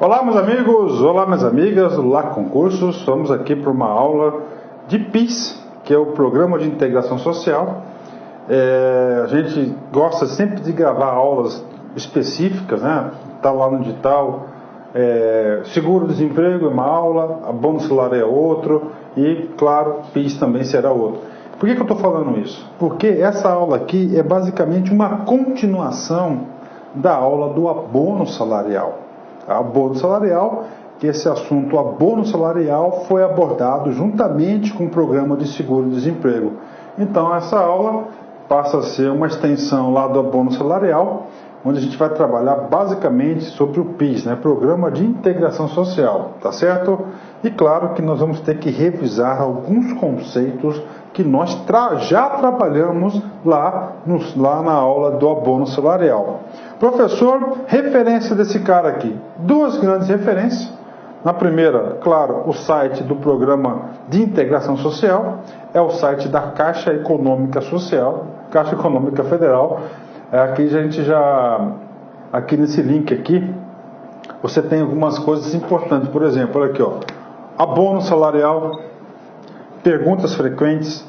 Olá, meus amigos, olá, minhas amigas do LAC Concursos. Estamos aqui para uma aula de PIS, que é o Programa de Integração Social. A gente gosta sempre de gravar aulas específicas, né? Tá lá no edital. Seguro-desemprego é uma aula, abono salário é outro e, claro, PIS também será outro. Por que eu estou falando isso? Porque essa aula aqui é basicamente uma continuação da aula do abono salarial. Abono salarial, que esse assunto abono salarial foi abordado juntamente com o programa de seguro-desemprego. Então essa aula passa a ser uma extensão lá do abono salarial, onde a gente vai trabalhar basicamente sobre o PIS, né? Programa de Integração Social, tá certo? E claro que nós vamos ter que revisar alguns conceitos que nós já trabalhamos lá na aula do abono salarial. Professor, referência desse cara aqui. Duas grandes referências. Na primeira, claro, o site do Programa de Integração Social, é o site da Caixa Econômica Social, Caixa Econômica Federal. Aqui nesse link aqui, você tem algumas coisas importantes. Por exemplo, olha aqui, ó, abono salarial, perguntas frequentes,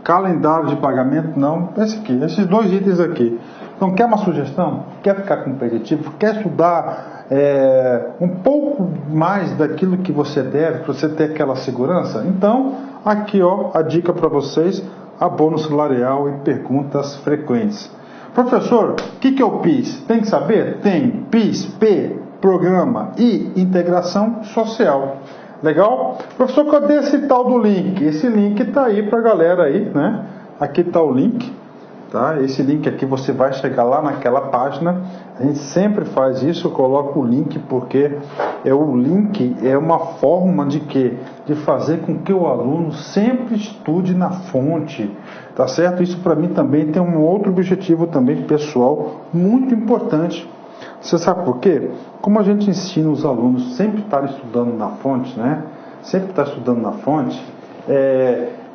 calendário de pagamento, não, esses dois itens aqui. Então, quer uma sugestão? Quer ficar competitivo? Quer estudar um pouco mais daquilo que você deve, para você ter aquela segurança? Então, aqui, ó, a dica para vocês, abono salarial e perguntas frequentes. Professor, o que é o PIS? Tem que saber? Tem. PIS, P, Programa e Integração Social. Legal? Professor, cadê esse tal do link? Esse link está aí para a galera aí, né? Aqui está o link, tá? Esse link aqui você vai chegar lá naquela página. A gente sempre faz isso, eu coloco o link porque o link é uma forma de quê? De fazer com que o aluno sempre estude na fonte, tá certo? Isso para mim também tem um outro objetivo também pessoal muito importante. Você sabe por quê? Como a gente ensina os alunos sempre estar estudando na fonte, né? Sempre estar estudando na fonte,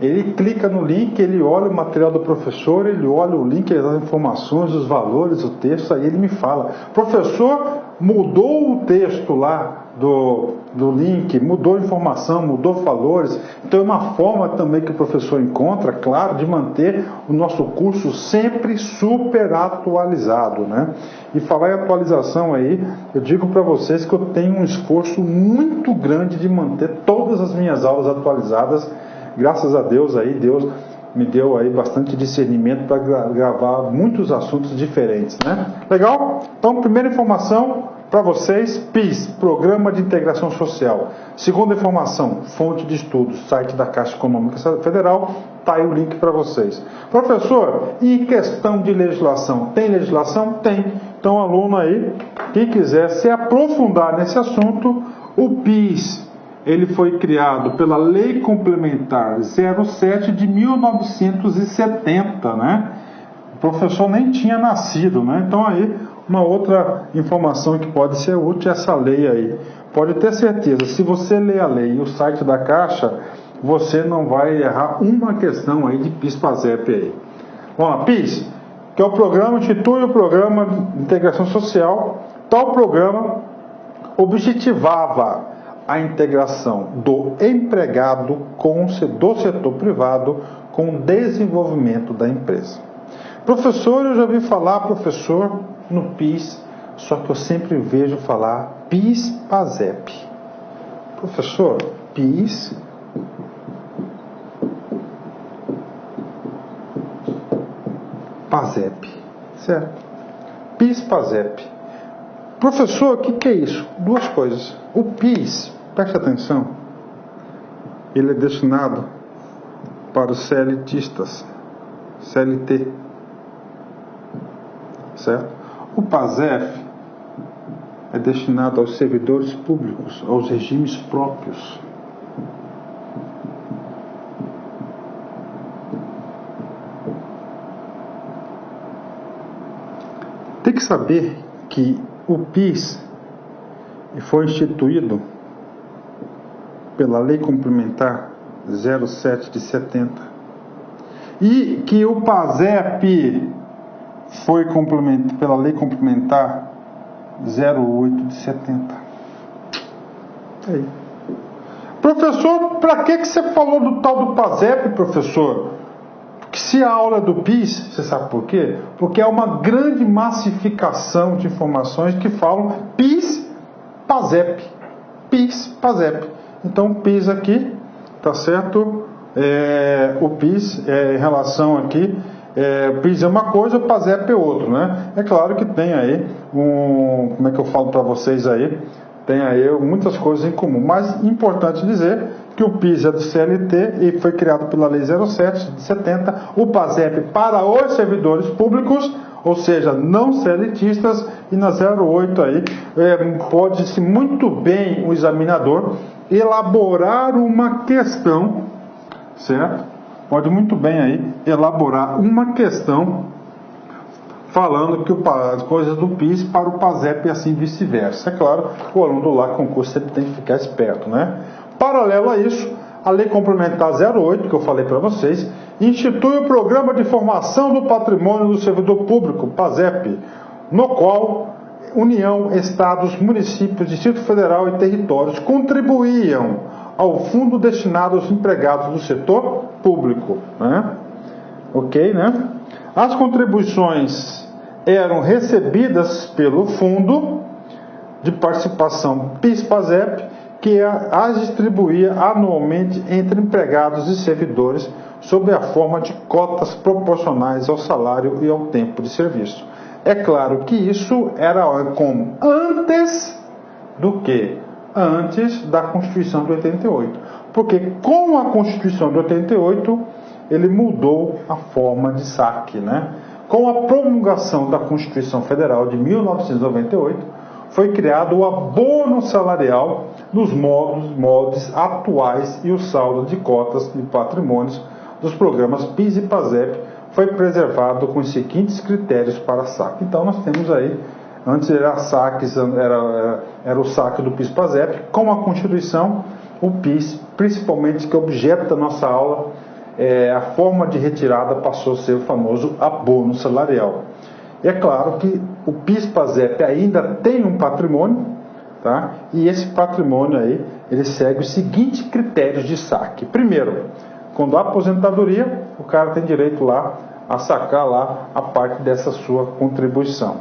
ele clica no link, ele olha o material do professor, ele olha o link, as informações, os valores, o texto, aí ele me fala, professor, mudou o texto lá do link, mudou a informação, mudou valores. Então é uma forma também que o professor encontra, claro, de manter o nosso curso sempre super atualizado, né? E falar em atualização aí, eu digo para vocês que eu tenho um esforço muito grande de manter todas as minhas aulas atualizadas. Graças a Deus aí, Deus me deu aí bastante discernimento para gravar muitos assuntos diferentes, né? Legal? Então, primeira informação para vocês, PIS, Programa de Integração Social. Segunda informação, fonte de estudos, site da Caixa Econômica Federal, tá aí o link para vocês. Professor, e questão de legislação? Tem legislação? Tem. Então, aluno aí, quem quiser se aprofundar nesse assunto, o PIS, ele foi criado pela Lei Complementar 07 de 1970, né? O professor nem tinha nascido, né? Então aí, uma outra informação que pode ser útil é essa lei aí. Pode ter certeza, se você ler a lei e o site da Caixa, você não vai errar uma questão aí de PIS-PASEP aí. Vamos lá, PIS, que é o programa, institui o Programa de Integração Social. Tal programa objetivava a integração do empregado do setor privado com o desenvolvimento da empresa. Professor, eu já ouvi falar, professor, no PIS, só que eu sempre vejo falar PIS-PASEP. Professor, PIS, PASEP, certo? PIS-PASEP. Professor, o que é isso? Duas coisas. O PIS, preste atenção, ele é destinado para os CLTistas, CLT, certo? O PASEP é destinado aos servidores públicos, aos regimes próprios. Tem que saber que o PIS foi instituído pela Lei Complementar 07 de 70 e que o PASEP foi pela Lei Complementar 08 de 70. Aí. Professor, para que você falou do tal do PASEP, professor? Porque se a aula é do PIS, você sabe por quê? Porque é uma grande massificação de informações que falam PIS, PASEP. PIS, PASEP. Então, o PIS aqui, tá certo? O PIS, em relação aqui, o PIS é uma coisa, o PASEP é outro, né? É claro que tem aí como é que eu falo para vocês aí? Tem aí muitas coisas em comum, mas importante dizer que o PIS é do CLT e foi criado pela Lei 07 de 70, o PASEP para os servidores públicos, ou seja, não CLTistas, e na 08 aí pode-se muito bem o examinador elaborar uma questão, certo? Pode muito bem aí elaborar uma questão falando que as coisas do PIS para o PASEP e assim vice-versa. É claro, o aluno do LAC concurso sempre tem que ficar esperto, né? Paralelo a isso, a Lei Complementar 08, que eu falei para vocês, institui o Programa de Formação do Patrimônio do Servidor Público, PASEP, no qual União, Estados, Municípios, Distrito Federal e territórios contribuíam ao fundo destinado aos empregados do setor público, né? Ok, né? As contribuições eram recebidas pelo Fundo de Participação PIS-PASEP, que as distribuía anualmente entre empregados e servidores sob a forma de cotas proporcionais ao salário e ao tempo de serviço. É claro que isso era como antes do que? Antes da Constituição de 88. Porque com a Constituição de 88, ele mudou a forma de saque, né? Com a promulgação da Constituição Federal de 1998, foi criado o abono salarial nos moldes atuais e o saldo de cotas de patrimônios dos programas PIS e PASEP foi preservado com os seguintes critérios para saque. Então nós temos aí, antes era o saque do PIS-PASEP, com a Constituição, o PIS, principalmente que é objeto da nossa aula, a forma de retirada passou a ser o famoso abono salarial. É claro que o PIS-PASEP ainda tem um patrimônio, tá? E esse patrimônio aí, ele segue os seguintes critérios de saque. Primeiro, quando há aposentadoria, o cara tem direito lá a sacar lá a parte dessa sua contribuição.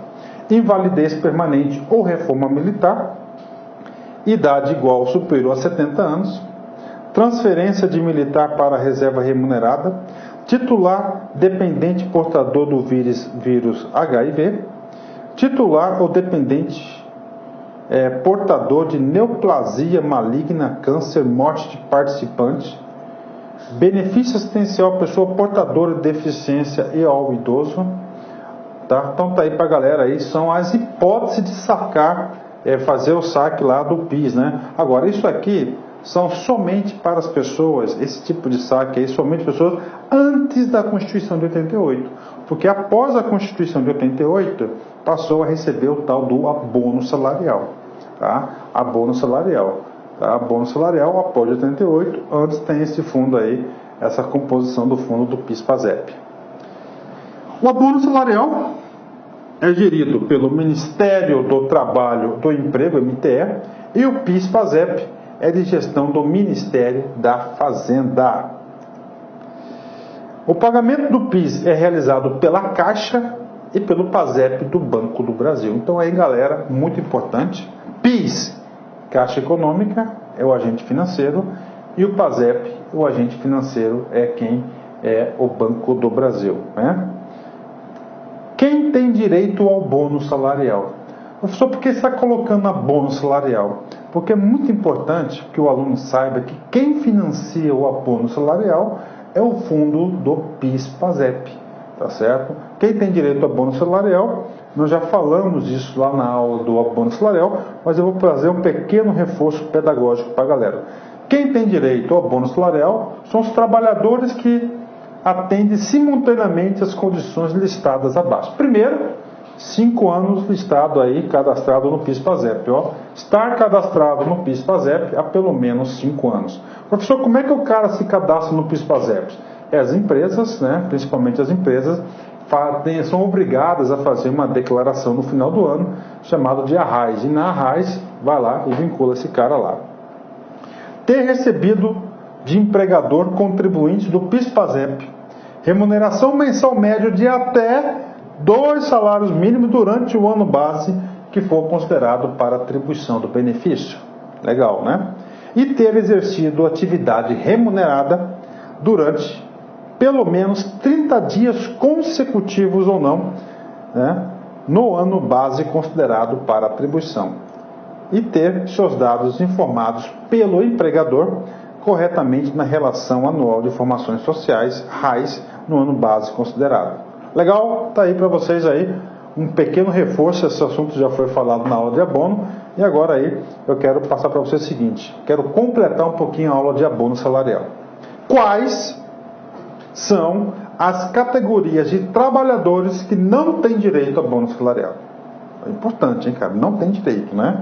Invalidez permanente ou reforma militar, idade igual ou superior a 70 anos, transferência de militar para a reserva remunerada, titular dependente portador do vírus HIV, titular ou dependente portador de neoplasia maligna, câncer, morte de participante, benefício assistencial à pessoa portadora de deficiência e ao idoso. Tá? Então tá aí pra galera aí, são as hipóteses de sacar, fazer o saque lá do PIS, né? Agora, isso aqui são somente para as pessoas, esse tipo de saque aí, somente pessoas antes da Constituição de 88. Porque após a Constituição de 88, passou a receber o tal do abono salarial. Tá? Abono salarial. Tá? Abono salarial após 88, antes tem esse fundo aí, essa composição do fundo do PIS-PASEP. O abono salarial é gerido pelo Ministério do Trabalho do Emprego, MTE, e o PIS-PASEP é de gestão do Ministério da Fazenda. O pagamento do PIS é realizado pela Caixa e pelo PASEP do Banco do Brasil. Então aí, galera, muito importante, PIS, Caixa Econômica, é o agente financeiro, e o PASEP, o agente financeiro, é quem é o Banco do Brasil, né? Quem tem direito ao bônus salarial? Professor, por que você está colocando abono salarial? Porque é muito importante que o aluno saiba que quem financia o abono salarial é o fundo do PIS-PASEP, tá certo? Quem tem direito ao abono salarial, nós já falamos disso lá na aula do abono salarial, mas eu vou trazer um pequeno reforço pedagógico para a galera. Quem tem direito ao abono salarial são os trabalhadores que atendem simultaneamente as condições listadas abaixo. Primeiro, 5 anos listado aí, cadastrado no PIS-PASEP. Estar cadastrado no PIS-PASEP há pelo menos 5 anos. Professor, como é que o cara se cadastra no PIS-PASEP? As empresas, né, principalmente as empresas, são obrigadas a fazer uma declaração no final do ano, chamada de arraiz. E na arraiz, vai lá e vincula esse cara lá. ter recebido de empregador contribuinte do PIS/PASEP remuneração mensal média de até 2 salários mínimos durante o ano base que for considerado para atribuição do benefício. Legal, né? E ter exercido atividade remunerada durante pelo menos 30 dias consecutivos ou não, né, no ano base considerado para atribuição. E ter seus dados informados pelo empregador corretamente na relação anual de informações sociais, RAIS, no ano base considerado. Legal? Tá aí para vocês aí um pequeno reforço. Esse assunto já foi falado na aula de abono, e agora aí eu quero passar para vocês o seguinte: quero completar um pouquinho a aula de abono salarial. Quais são as categorias de trabalhadores que não têm direito a abono salarial? É importante, hein, cara? Não tem direito, né?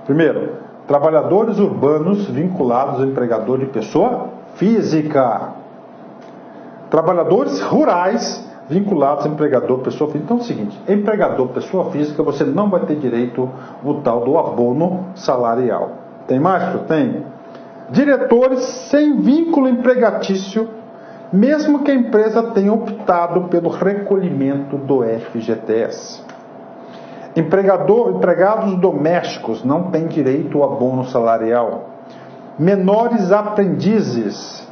Primeiro, trabalhadores urbanos vinculados ao empregador de pessoa física. Trabalhadores rurais vinculados ao empregador pessoa física. Então é o seguinte: empregador pessoa física, você não vai ter direito ao tal do abono salarial. Tem mais? Tem. Diretores sem vínculo empregatício, mesmo que a empresa tenha optado pelo recolhimento do FGTS. Empregados domésticos não têm direito ao abono salarial. Menores aprendizes.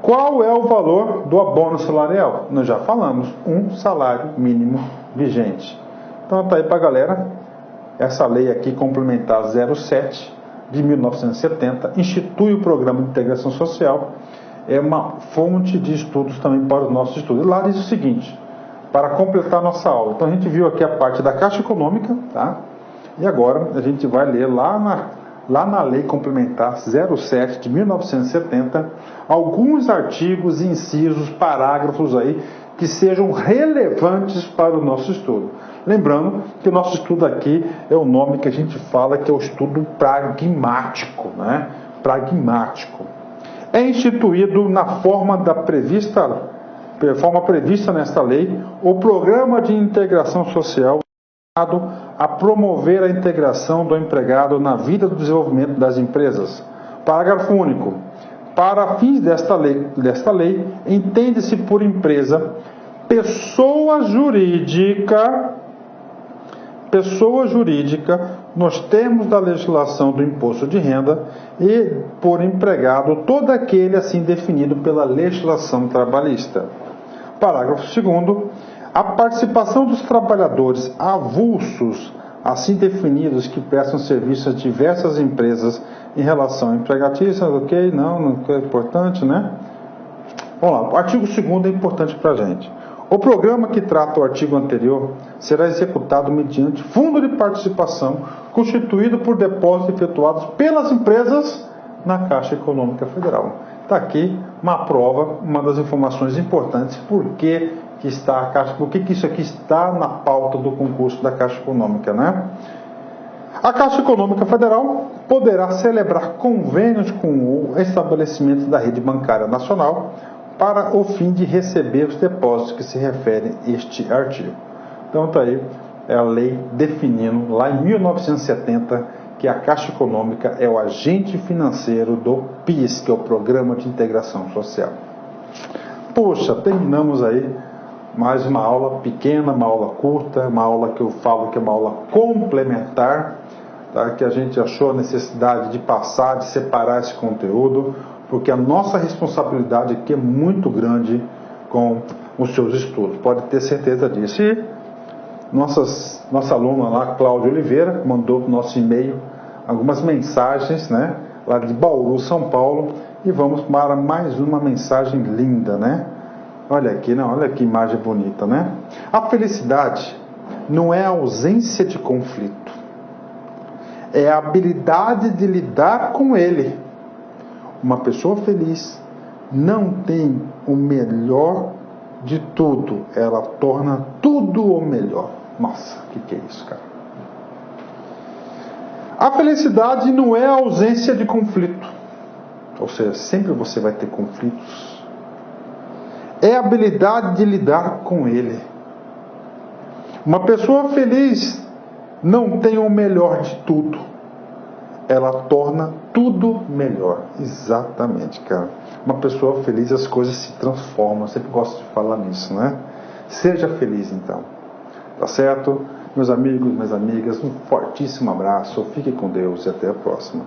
Qual é o valor do abono salarial? Nós já falamos, 1 salário mínimo vigente. Então tá aí para a galera, essa lei aqui complementar 07 de 1970, institui o Programa de Integração Social, é uma fonte de estudos também para os nossos estudos. E lá diz o seguinte, para completar nossa aula. Então a gente viu aqui a parte da Caixa Econômica, tá? E agora a gente vai ler lá na Lei Complementar 07 de 1970, alguns artigos, incisos, parágrafos aí que sejam relevantes para o nosso estudo. Lembrando que o nosso estudo aqui é o nome que a gente fala que é o estudo pragmático, né? Pragmático. É instituído na forma prevista nesta lei o Programa de Integração Social a promover a integração do empregado na vida do desenvolvimento das empresas. Parágrafo único. Para fins desta lei, entende-se por empresa pessoa jurídica nos termos da legislação do imposto de renda e por empregado todo aquele assim definido pela legislação trabalhista. Parágrafo 2º. A participação dos trabalhadores avulsos, assim definidos, que prestam serviço a diversas empresas em relação a empregatícios, ok? Não é importante, né? Vamos lá, o artigo 2º é importante para a gente. O programa que trata o artigo anterior será executado mediante fundo de participação constituído por depósitos efetuados pelas empresas na Caixa Econômica Federal. Está aqui uma prova, uma das informações importantes, por que isso aqui está na pauta do concurso da Caixa Econômica, né? A Caixa Econômica Federal poderá celebrar convênios com o estabelecimento da rede bancária nacional para o fim de receber os depósitos que se refere a este artigo. Então está aí, é a lei definindo, lá em 1970, que a Caixa Econômica é o agente financeiro do PIS, que é o Programa de Integração Social. Poxa, terminamos aí mais uma aula pequena, uma aula curta, uma aula que eu falo que é uma aula complementar, tá? Que a gente achou a necessidade de passar, de separar esse conteúdo, porque a nossa responsabilidade aqui é muito grande com os seus estudos, pode ter certeza disso. E nossa aluna lá, Cláudia Oliveira, mandou para o nosso e-mail algumas mensagens, né, lá de Bauru, São Paulo, e vamos para mais uma mensagem linda, né? Olha aqui, não, olha que imagem bonita, né? A felicidade não é a ausência de conflito, é a habilidade de lidar com ele. Uma pessoa feliz não tem o melhor de tudo, ela torna tudo o melhor. Nossa, o que é isso, cara? A felicidade não é a ausência de conflito, ou seja, sempre você vai ter conflitos. É a habilidade de lidar com ele. Uma pessoa feliz não tem o melhor de tudo. ela torna tudo melhor. Exatamente, cara. Uma pessoa feliz, as coisas se transformam. Eu sempre gosto de falar nisso, né? Seja feliz, então. Tá certo? Meus amigos, minhas amigas, um fortíssimo abraço. Fique com Deus e até a próxima.